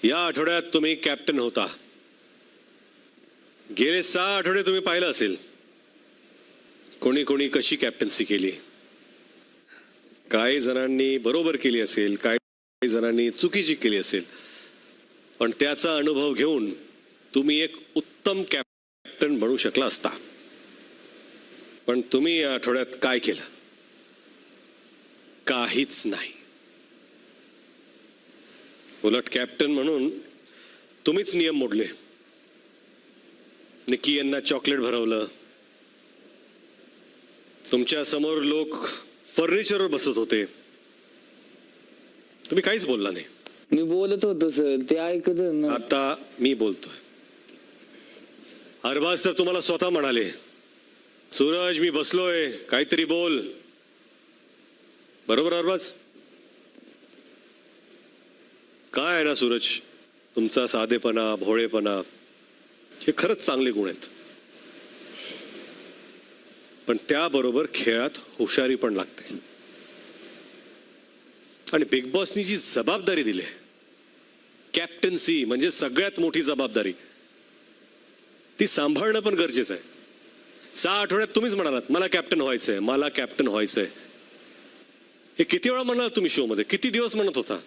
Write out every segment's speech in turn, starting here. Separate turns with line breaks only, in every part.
या आठवड्यात तुम्ही कॅप्टन होता. गेले 6 आठवडे तुम्ही पाहिलं असेल कोणी कोणी कशी कॅप्टन्सी केली. काही जणांनी बरोबर केली असेल, काही जणांनी चुकीची केली असेल, पण त्याचा अनुभव घेऊन तुम्ही एक उत्तम कॅप्टन बनू शकला असता. पण तुम्ही या आठवड्यात काय केलं? काहीच नाही. उलट कॅप्टन म्हणून तुम्हीच नियम मोडले. निकी यांना चॉकलेट भरवलं. तुमच्या समोर लोक फर्निचरवर बसत होते, तुम्ही काहीच बोलला नाही.
मी बोलत होतो सर, ते ऐकत ना.
आता मी बोलतोय. अरबाज तर तुम्हाला स्वतः म्हणाले, सूरज मी बसलोय, काहीतरी बोल. बरोबर अरबाज? काय आहे ना सूरज, तुमचा साधेपणा, भोळेपणा हे खरंच चांगले गुण आहेत. पण त्याबरोबर खेळात हुशारी पण लागते. आणि बिग बॉसनी जी जबाबदारी दिली, कॅप्टन्सी म्हणजे सगळ्यात मोठी जबाबदारी, ती सांभाळणं पण गरजेचं आहे. 6 आठवड्यात तुम्हीच म्हणालात मला कॅप्टन व्हायचंय, मला कॅप्टन व्हायचंय. हे किती वेळा म्हणाल तुम्ही शो मध्ये, किती दिवस म्हणत होता?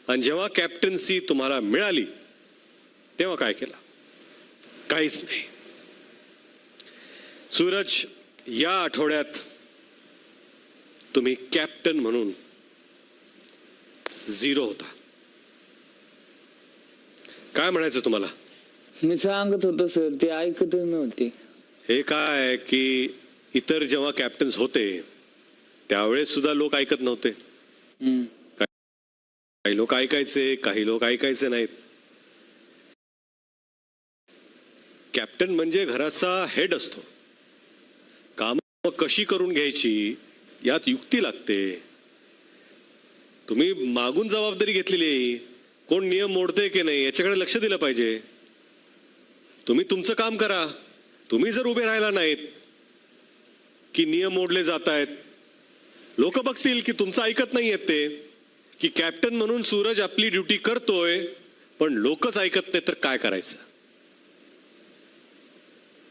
आणि जेव्हा कॅप्टन्सी तुम्हाला मिळाली तेव्हा काय केलं? काहीच नाही. सूरज, या आठवड्यात तुम्ही कॅप्टन म्हणून 0 होता. काय म्हणायचं तुम्हाला?
मी सांगत होतो सर, ते ऐकत नव्हते.
हे काय की इतर जेव्हा कॅप्टन्स होते त्यावेळेस सुद्धा लोक ऐकत नव्हते. काही लोक ऐकायचे, काही लोक ऐकायचे नाहीत. कॅप्टन म्हणजे घराचा हेड असतो. काम कशी करून घ्यायची यात युक्ती लागते. तुम्ही मागून जबाबदारी घेतलेली आहे. कोण नियम मोडते की नाही याच्याकडे लक्ष दिलं पाहिजे. तुम्ही तुमचं काम करा. तुम्ही जर उभे राहिला नाहीत की नियम मोडले जात आहेत, लोक बघतील की तुमचं ऐकत नाहीयेत ते, की कॅप्टन म्हणून सूरज आपली ड्युटी करतोय पण लोकच ऐकत नाही, तर काय करायचं?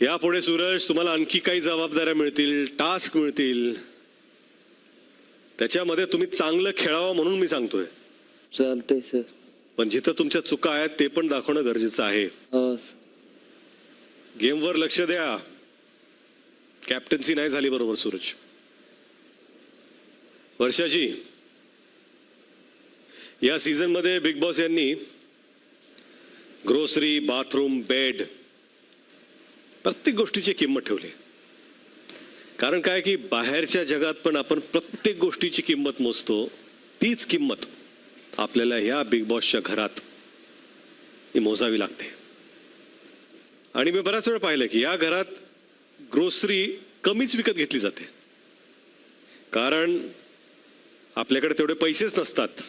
यापुढे सूरज तुम्हाला आणखी काही जबाबदाऱ्या मिळतील, टास्क मिळतील. त्याच्यामध्ये तुम्ही चांगलं खेळावं म्हणून मी सांगतोय.
चालतंय सर.
पण जिथं तुमच्या चुका आहेत ते पण दाखवणं गरजेचं आहे. गेमवर लक्ष द्या. कॅप्टन्सी नाही झाली बरोबर सूरज. वर्षाची या सीझन मध्ये बिग बॉस यांनी ग्रोसरी, बाथरूम, बेड प्रत्येक गोष्टीची किंमत ठेवली. कारण काय की बाहेरच्या जगात पण आपण प्रत्येक गोष्टीची किंमत मोजतो. तीच किंमत आपल्याला या बिग बॉसच्या घरात ही मोजावी लागते. आणि मी बऱ्याच वेळा पाहिलं की या घरात ग्रोसरी कमीच विकत घेतली जाते. कारण आपल्याकडे तेवढे पैसेच नसतात.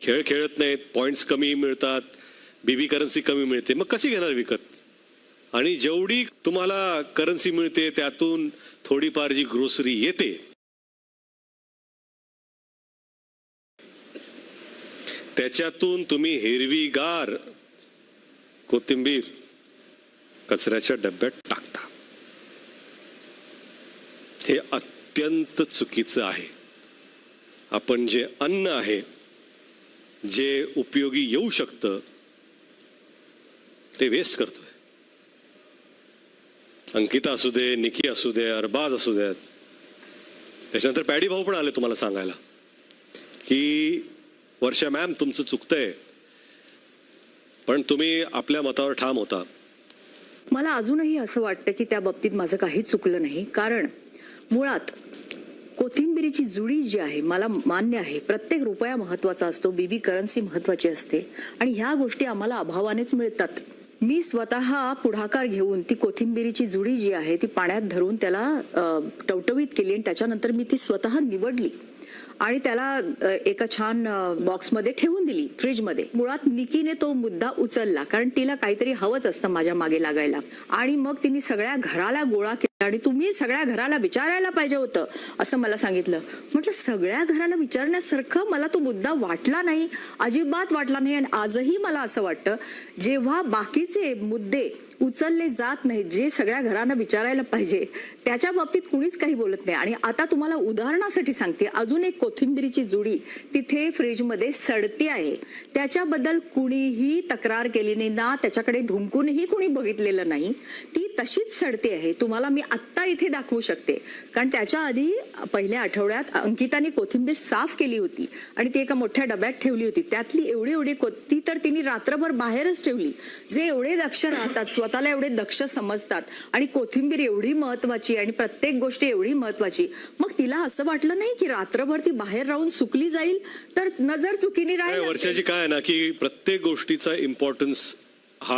खेळ खेळत नाहीत, पॉइंट्स कमी मिळतात, बीबी करन्सी कमी मिळते, मग कशी घेणार विकत? आणि जेवढी तुम्हाला करन्सी मिळते त्यातून थोडीफार जी ग्रोसरी येते त्याच्यातून तुम्ही हिरवीगार कोथिंबीर कचऱ्याच्या डब्यात टाकता. हे अत्यंत चुकीचं आहे. आपण जे अन्न आहे, जे उपयोगी येऊ शकतं, ते वेस्ट करतोय. अंकिता असू दे, निकी असू दे, अरबाज असू द्यात, त्याच्यानंतर पॅडी भाऊ पण आले तुम्हाला सांगायला की वर्षा मॅम तुमचं चुकतंय, पण तुम्ही आपल्या मतावर ठाम होता.
मला अजूनही असं वाटतं की त्या बाबतीत माझं काहीच चुकलं नाही. कारण मुळात कोथिंबिरीची जुडी जी आहे, मला मान्य आहे प्रत्येक रुपया महत्वाचा असतो, बीबी करन्सी महत्वाची असते आणि ह्या गोष्टी आम्हाला अभावानेच मिळतात. मी स्वतः पुढाकार घेऊन ती कोथिंबिरीची जुडी जी आहे ती पाण्यात धरून त्याला टवटवीत केली आणि त्याच्यानंतर मी ती स्वतः निवडली आणि त्याला एका छान बॉक्समध्ये ठेवून दिली फ्रीजमध्ये. मुळात निकीने तो मुद्दा उचलला कारण तिला काहीतरी हवंच असतं माझ्या मागे लागायला आणि मग तिने सगळ्या घराला गोळा आणि तुम्ही सगळ्या घराला विचारायला पाहिजे होतं असं मला सांगितलं. म्हटलं सगळ्या घराला विचारण्यासारखं मला तो मुद्दा वाटला नाही, अजिबात वाटला नाही. आणि आजही मला असं वाटतं जेव्हा बाकीचे मुद्दे उचलले जात नाहीत, जे सगळ्या घरांना विचारायला पाहिजे, त्याच्या बाबतीत कुणीच काही बोलत नाही. आणि आता तुम्हाला उदाहरणासाठी सांगते, अजून एक कोथिंबिरीची जुडी तिथे फ्रीजमध्ये सडती आहे. त्याच्याबद्दल कुणीही तक्रार केली नाही ना, त्याच्याकडे ढुंकूनही कुणी बघितलेलं नाही. ती तशीच सडते आहे. तुम्हाला मी आत्ता इथे दाखवू शकते, कारण त्याच्या आधी पहिल्या आठवड्यात अंकिताने कोथिंबीर साफ केली होती आणि ती एका मोठ्या डब्यात ठेवली होती. त्यातली एवढी एवढी ती तर तिने रात्रभर बाहेरच ठेवली. जे एवढे दक्ष राहतात, स्वतःला एवढे दक्ष समजतात, आणि कोथिंबीर एवढी महत्वाची आणि प्रत्येक गोष्ट एवढी महत्वाची, मग तिला असं वाटलं नाही की रात्रभर ती बाहेर राहून सुकली जाईल तर नजर चुकीने राहील.
वर्षाची काय आहे ना की प्रत्येक गोष्टीचा इम्पॉर्टन्स